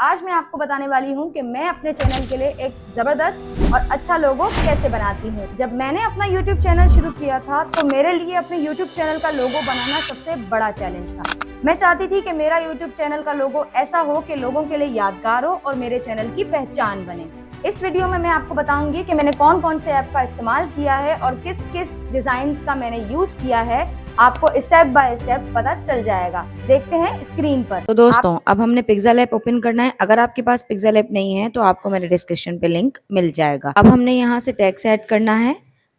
आज मैं आपको बताने वाली हूँ कि मैं अपने चैनल के लिए एक जबरदस्त और अच्छा लोगो कैसे बनाती हूँ। जब मैंने अपना YouTube चैनल शुरू किया था तो मेरे लिए अपने YouTube चैनल का लोगो बनाना सबसे बड़ा चैलेंज था। मैं चाहती थी कि मेरा YouTube चैनल का लोगो ऐसा हो कि लोगों के लिए यादगार हो और मेरे चैनल की पहचान बने। इस वीडियो में मैं आपको बताऊंगी कि मैंने कौन कौन से ऐप का इस्तेमाल किया है और किस किस डिजाइन का मैंने यूज किया है। आपको स्टेप बाय स्टेप पता चल जाएगा। देखते हैं स्क्रीन पर। तो दोस्तों अब हमने पिक्सेल ऐप ओपन करना है। अगर आपके पास पिक्सेल ऐप नहीं है तो आपको मेरे डिस्क्रिप्शन पे लिंक मिल जाएगा। अब हमने यहाँ से टेक्स्ट ऐड करना है।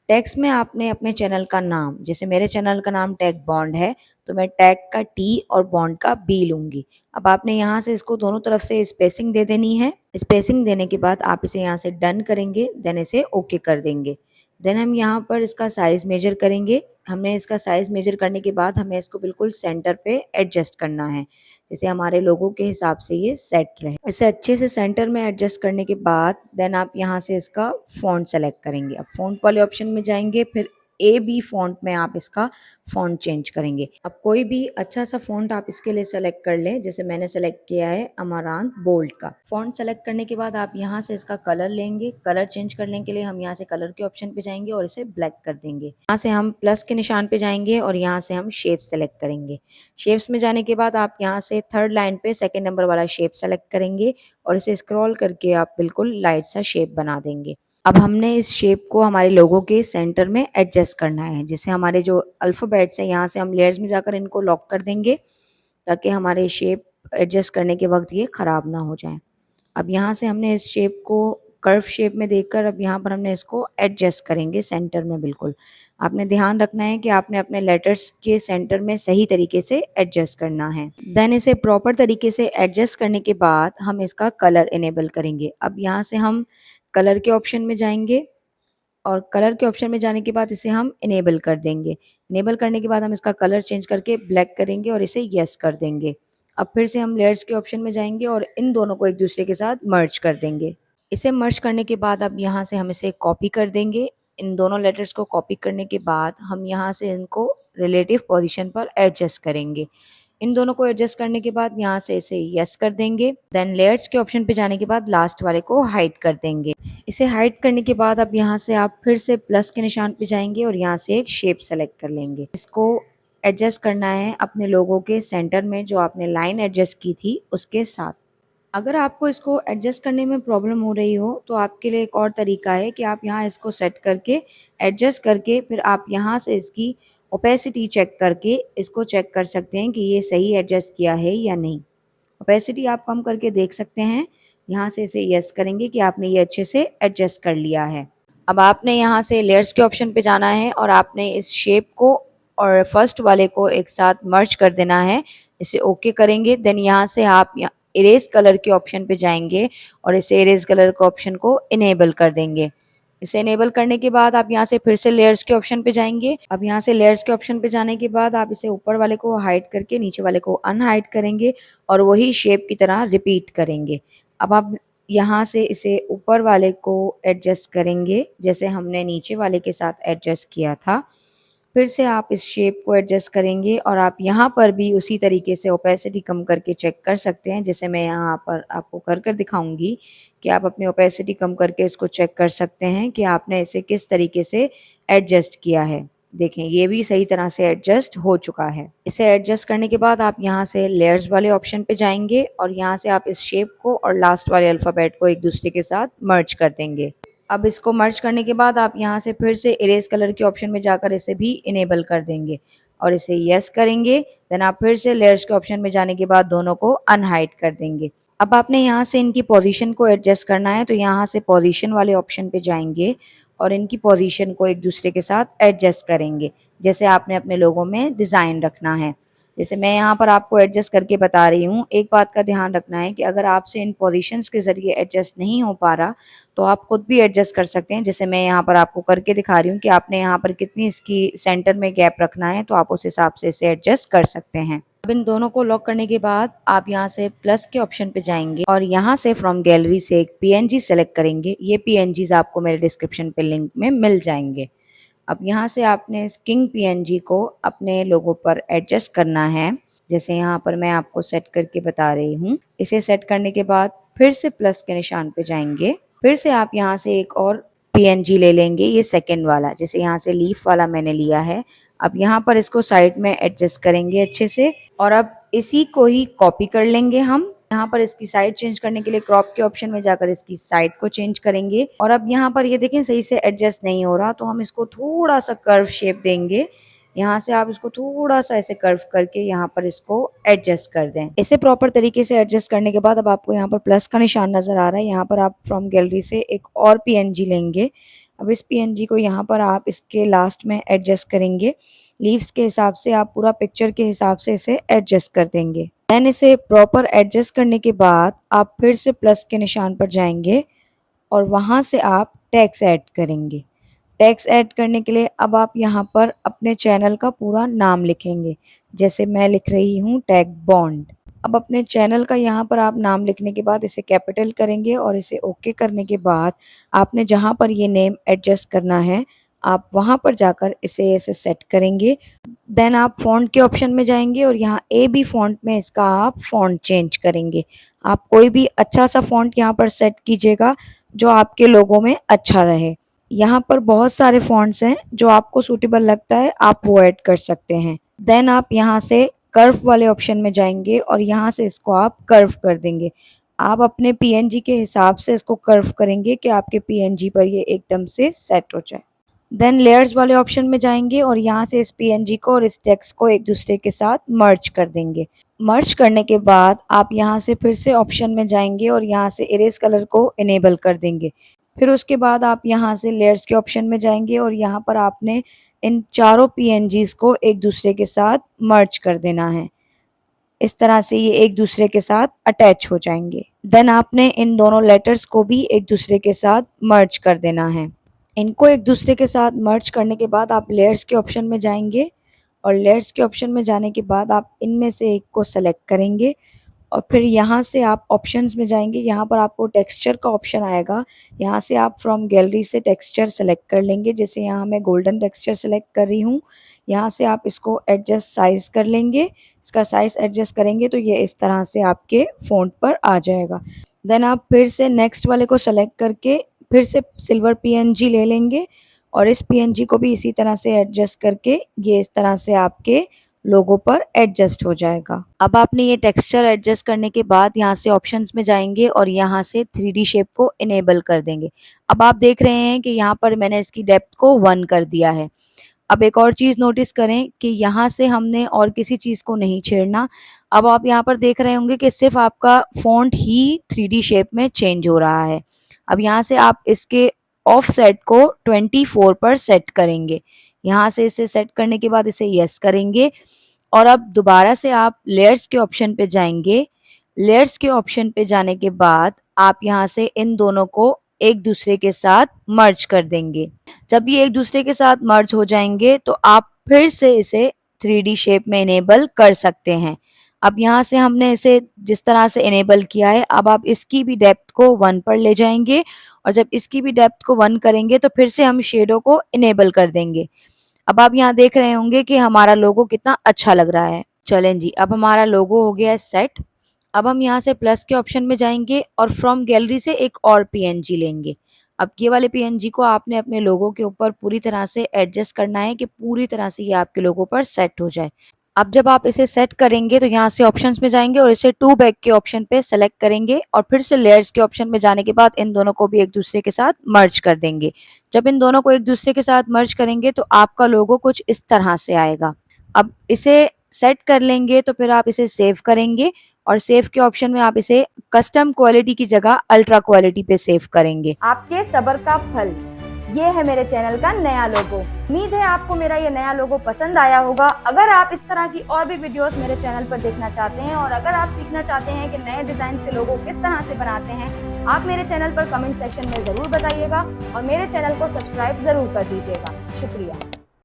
टेक्स्ट में आपने अपने चैनल का नाम, जैसे मेरे चैनल का नाम टेक बॉन्ड है तो मैं टेक का टी और बॉन्ड का बी लूंगी। अब आपने यहाँ से इसको दोनों तरफ से स्पेसिंग दे देनी है। स्पेसिंग देने के बाद आप इसे यहाँ से डन करेंगे, देन इसे ओके कर देंगे। देन हम यहाँ पर इसका साइज मेजर करेंगे। हमने इसका साइज मेजर करने के बाद हमें इसको बिल्कुल सेंटर पे एडजस्ट करना है, जैसे हमारे लोगों के हिसाब से ये सेट रहे। इसे अच्छे से सेंटर में एडजस्ट करने के बाद देन आप यहाँ से इसका फॉन्ट सेलेक्ट करेंगे। अब फॉन्ट वाले ऑप्शन में जाएंगे, फिर ए बी फॉन्ट में आप इसका फॉन्ट चेंज करेंगे। अब कोई भी अच्छा सा फॉन्ट आप इसके लिए सेलेक्ट कर लें, जैसे मैंने सेलेक्ट किया है अमारांत बोल्ड का। फॉन्ट सेलेक्ट करने के बाद आप यहाँ से इसका कलर लेंगे। कलर चेंज करने के लिए हम यहाँ से कलर के ऑप्शन पे जाएंगे और इसे ब्लैक कर देंगे। यहाँ से हम प्लस के निशान पे जाएंगे और यहाँ से हम शेप सेलेक्ट करेंगे। शेप्स में जाने के बाद आप यहाँ से थर्ड लाइन पे सेकेंड नंबर वाला शेप सेलेक्ट करेंगे और इसे स्क्रॉल करके आप बिल्कुल लाइट सा शेप बना देंगे। अब हमने इस शेप को हमारे लोगों के सेंटर में एडजस्ट करना है। जैसे हमारे जो अल्फ़ाबेट्स हैं, यहाँ से हम लेयर्स में जाकर इनको लॉक कर देंगे ताकि हमारे शेप एडजस्ट करने के वक्त ये ख़राब ना हो जाए। अब यहाँ से हमने इस शेप को कर्व शेप में देखकर अब यहाँ पर हमने इसको एडजस्ट करेंगे सेंटर में। बिल्कुल आपने ध्यान रखना है कि आपने अपने लेटर्स के सेंटर में सही तरीके से एडजस्ट करना है। देन इसे प्रॉपर तरीके से एडजस्ट करने के बाद हम इसका कलर इनेबल करेंगे। अब यहाँ से हम कलर के ऑप्शन में जाएंगे और कलर के ऑप्शन में जाने के बाद इसे हम इनेबल कर देंगे। इनेबल करने के बाद हम इसका कलर चेंज करके ब्लैक करेंगे और इसे यस कर देंगे। अब फिर से हम लेयर्स के ऑप्शन में जाएंगे और इन दोनों को एक दूसरे के साथ मर्ज कर देंगे। इसे मर्ज करने के बाद अब यहाँ से हम इसे कॉपी कर देंगे। इन दोनों लेटर्स को कॉपी करने के बाद हम यहाँ से इनको रिलेटिव पोजीशन पर एडजस्ट करेंगे। इन दोनों को एडजस्ट करने के बाद यहाँ से इसे यस कर देंगे। देन लेयर्स के ऑप्शन पे जाने के बाद लास्ट वाले को हाइड कर देंगे। इसे हाइड करने के बाद अब यहाँ से आप फिर से प्लस के निशान पे जाएंगे और यहाँ से एक शेप सेलेक्ट कर लेंगे। इसको एडजस्ट करना है अपने लोगों के सेंटर में, जो आपने लाइन एडजस्ट की थी उसके साथ। अगर आपको इसको एडजस्ट करने में प्रॉब्लम हो रही हो तो आपके लिए एक और तरीका है कि आप यहाँ इसको सेट करके एडजस्ट करके फिर आप यहाँ से इसकी ओपेसिटी चेक करके इसको चेक कर सकते हैं कि ये सही एडजस्ट किया है या नहीं। ओपेसिटी आप कम करके देख सकते हैं। यहाँ से इसे यस करेंगे कि आपने ये अच्छे से एडजस्ट कर लिया है। अब आपने यहाँ से लेयर्स के ऑप्शन पे जाना है और आपने इस शेप को और फर्स्ट वाले को एक साथ मर्ज कर देना है। इसे ओके करेंगे। देन यहाँ से आप इरेज कलर के ऑप्शन पे जाएंगे और इसे इरेज कलर के ऑप्शन को इनेबल कर देंगे। इसे इनेबल करने के बाद आप यहाँ से फिर से लेयर्स के ऑप्शन पे जाएंगे। अब यहाँ से लेयर्स के ऑप्शन पे जाने के बाद आप इसे ऊपर वाले को हाइड करके नीचे वाले को अनहाइड करेंगे और वही शेप की तरह रिपीट करेंगे। अब आप यहाँ से इसे ऊपर वाले को एडजस्ट करेंगे जैसे हमने नीचे वाले के साथ एडजस्ट किया था। फिर से आप इस शेप को एडजस्ट करेंगे और आप यहाँ पर भी उसी तरीके से ओपेसिटी कम करके चेक कर सकते हैं, जैसे मैं यहाँ पर आपको कर कर दिखाऊंगी कि आप अपनी ओपेसिटी कम करके इसको चेक कर सकते हैं कि आपने इसे किस तरीके से एडजस्ट किया है। देखें ये भी सही तरह से एडजस्ट हो चुका है। इसे एडजस्ट करने के बाद आप यहाँ से लेयर्स वाले ऑप्शन पे जाएंगे और यहाँ से आप इस शेप को और लास्ट वाले अल्फ़ाबेट को एक दूसरे के साथ मर्ज कर देंगे। अब इसको मर्ज करने के बाद आप यहाँ से फिर से इरेज कलर के ऑप्शन में जाकर इसे भी इनेबल कर देंगे और इसे यस करेंगे। देन आप फिर से लेयर्स के ऑप्शन में जाने के बाद दोनों को अनहाइड कर देंगे। अब आपने यहाँ से इनकी पोजीशन को एडजस्ट करना है तो यहाँ से पोजीशन वाले ऑप्शन पे जाएंगे और इनकी पोजीशन को एक दूसरे के साथ एडजस्ट करेंगे, जैसे आपने अपने लोगों में डिज़ाइन रखना है। जैसे मैं यहाँ पर आपको एडजस्ट करके बता रही हूँ। एक बात का ध्यान रखना है कि अगर आपसे इन पोजीशंस के ज़रिए एडजस्ट नहीं हो पा रहा तो आप खुद भी एडजस्ट कर सकते हैं। जैसे मैं यहाँ पर आपको करके दिखा रही हूँ कि आपने यहाँ पर कितनी इसकी सेंटर में गैप रखना है, तो आप उस हिसाब से इसे एडजस्ट कर सकते हैं। अब इन दोनों को लॉक करने के बाद आप यहाँ से प्लस के ऑप्शन पे जाएंगे और यहाँ से फ्रॉम गैलरी से एक पीएनजी सेलेक्ट करेंगे। ये पीएनजीज आपको मेरे डिस्क्रिप्शन पे लिंक में मिल जाएंगे। अब यहाँ से आपने इस किंग पीएनजी को अपने लोगो पर एडजस्ट करना है जैसे यहाँ पर मैं आपको सेट करके बता रही हूँ। इसे सेट करने के बाद फिर से प्लस के निशान पे जाएंगे। फिर से आप यहाँ से एक और PNG ले लेंगे, ये सेकंड वाला, जैसे यहाँ से लीफ वाला मैंने लिया है। अब यहाँ पर इसको साइड में एडजस्ट करेंगे अच्छे से और अब इसी को ही कॉपी कर लेंगे हम। यहाँ पर इसकी साइड चेंज करने के लिए क्रॉप के ऑप्शन में जाकर इसकी साइड को चेंज करेंगे और अब यहाँ पर ये देखें सही से एडजस्ट नहीं हो रहा, तो हम इसको थोड़ा सा कर्व शेप देंगे। यहाँ से आप इसको थोड़ा सा ऐसे कर्व करके यहाँ पर इसको एडजस्ट कर दें। इसे प्रॉपर तरीके से एडजस्ट करने के बाद अब आपको यहाँ पर प्लस का निशान नजर आ रहा है। यहाँ पर आप फ्रॉम गैलरी से एक और PNG लेंगे। अब इस PNG को यहाँ पर आप इसके लास्ट में एडजस्ट करेंगे। लीव्स के हिसाब से आप पूरा पिक्चर के हिसाब से इसे एडजस्ट कर देंगे। देन इसे प्रॉपर एडजस्ट करने के बाद आप फिर से प्लस के निशान पर जाएंगे और वहां से आप टेक्स्ट ऐड करेंगे। टेक्स्ट ऐड करने के लिए अब आप यहाँ पर अपने चैनल का पूरा नाम लिखेंगे। जैसे मैं लिख रही हूँ टैग बॉन्ड। अब अपने चैनल का यहाँ पर आप नाम लिखने के बाद इसे कैपिटल करेंगे और इसे ओके करने के बाद आपने जहाँ पर ये नेम एडजस्ट करना है आप वहाँ पर जाकर इसे ऐसे सेट करेंगे। देन आप फॉन्ट के ऑप्शन में जाएंगे और यहाँ AB फॉन्ट में इसका आप फॉन्ट चेंज करेंगे। आप कोई भी अच्छा सा फॉन्ट यहाँ पर सेट कीजिएगा जो आपके लोगों में अच्छा रहे। यहाँ पर बहुत सारे फॉन्ट्स हैं, जो आपको सूटेबल लगता है आप वो ऐड कर सकते हैं। देन आप यहाँ से कर्व वाले ऑप्शन में जाएंगे और यहाँ से इसको आप कर्व कर देंगे। आप अपने PNG के हिसाब से इसको कर्व करेंगे कि आपके PNG पर ये एकदम से सेट हो जाए। देन लेयर्स वाले ऑप्शन में जाएंगे और यहाँ से इस PNG को और इस टेक्स्ट को एक दूसरे के साथ मर्ज कर देंगे। मर्ज करने के बाद आप यहाँ से फिर से ऑप्शन में जाएंगे और यहाँ से इरेज कलर को इनेबल कर देंगे। फिर उसके बाद आप यहाँ से लेयर्स के ऑप्शन में जाएंगे और यहाँ पर आपने इन चारों PNGs को एक दूसरे के साथ मर्ज कर देना है। इस तरह से ये एक दूसरे के साथ अटैच हो जाएंगे। देन आपने इन दोनों लेटर्स को भी एक दूसरे के साथ मर्ज कर देना है। इनको एक दूसरे के साथ मर्ज करने के बाद आप लेयर्स के ऑप्शन में जाएंगे और लेयर्स के ऑप्शन में जाने के बाद आप इनमें से एक को सेलेक्ट करेंगे और फिर यहाँ से आप ऑप्शंस में जाएंगे। यहाँ पर आपको टेक्सचर का ऑप्शन आएगा। यहाँ से आप फ्रॉम गैलरी से टेक्सचर सेलेक्ट कर लेंगे। जैसे यहाँ मैं गोल्डन टेक्सचर सेलेक्ट कर रही हूँ। यहाँ से आप इसको एडजस्ट साइज कर लेंगे। इसका साइज एडजस्ट करेंगे तो ये इस तरह से आपके फ़ॉन्ट पर आ जाएगा। देन आप फिर से नेक्स्ट वाले को सेलेक्ट करके फिर से सिल्वर PNG ले लेंगे और इस PNG को भी इसी तरह से एडजस्ट करके ये इस तरह से आपके लोगो पर एडजस्ट हो जाएगा। अब आपने ये टेक्सचर एडजस्ट करने के बाद यहाँ से ऑप्शंस में जाएंगे और यहाँ से 3D शेप को इनेबल कर देंगे। अब आप देख रहे हैं कि यहाँ पर मैंने इसकी डेप्थ को 1 कर दिया है। अब एक और चीज़ नोटिस करें कि यहाँ से हमने और किसी चीज़ को नहीं छेड़ना। अब आप यहाँ पर देख रहे होंगे कि सिर्फ आपका फॉन्ट ही 3D शेप में चेंज हो रहा है। अब यहाँ से आप इसके ऑफसेट को 24 पर सेट करेंगे। यहाँ से इसे सेट करने के बाद इसे यस करेंगे और अब दोबारा से आप लेयर्स के ऑप्शन पे जाएंगे। लेयर्स के ऑप्शन पे जाने के बाद आप यहाँ से इन दोनों को एक दूसरे के साथ मर्ज कर देंगे। जब ये एक दूसरे के साथ मर्ज हो जाएंगे तो आप फिर से इसे 3D शेप में इनेबल कर सकते हैं। अब यहाँ से हमने इसे जिस तरह से इनेबल किया है, अब आप इसकी भी डेप्थ को 1 पर ले जाएंगे और जब इसकी भी डेप्थ को 1 करेंगे तो फिर से हम शेडो को इनेबल कर देंगे। अब आप यहाँ देख रहे होंगे कि हमारा लोगो कितना अच्छा लग रहा है। चलें जी, अब हमारा लोगो हो गया है सेट। अब हम यहाँ से प्लस के ऑप्शन में जाएंगे और फ्रॉम गैलरी से एक और PNG लेंगे। अब ये वाले PNG को आपने अपने लोगो के ऊपर पूरी तरह से एडजस्ट करना है कि पूरी तरह से ये आपके लोगो पर सेट हो जाए। अब जब आप इसे सेट करेंगे तो यहाँ से ऑप्शंस में जाएंगे और इसे टू बैक के ऑप्शन पे सेलेक्ट करेंगे और फिर से लेयर्स के ऑप्शन में जाने के बाद इन दोनों को भी एक दूसरे के साथ मर्ज कर देंगे। जब इन दोनों को एक दूसरे के साथ मर्ज करेंगे तो आपका लोगो कुछ इस तरह से आएगा। अब इसे सेट कर लेंगे तो फिर आप इसे सेव करेंगे और सेव के ऑप्शन में आप इसे कस्टम क्वालिटी की जगह अल्ट्रा क्वालिटी पे सेव करेंगे। आपके सब्र का फल, ये है मेरे चैनल का नया लोगो। उम्मीद है आपको मेरा ये नया लोगो पसंद आया होगा। अगर आप इस तरह की और भी वीडियोस मेरे चैनल पर देखना चाहते हैं और अगर आप सीखना चाहते हैं कि नए डिजाइन के लोगो किस तरह से बनाते हैं, आप मेरे चैनल पर कमेंट सेक्शन में जरूर बताइएगा और मेरे चैनल को सब्सक्राइब जरूर कर दीजिएगा। शुक्रिया।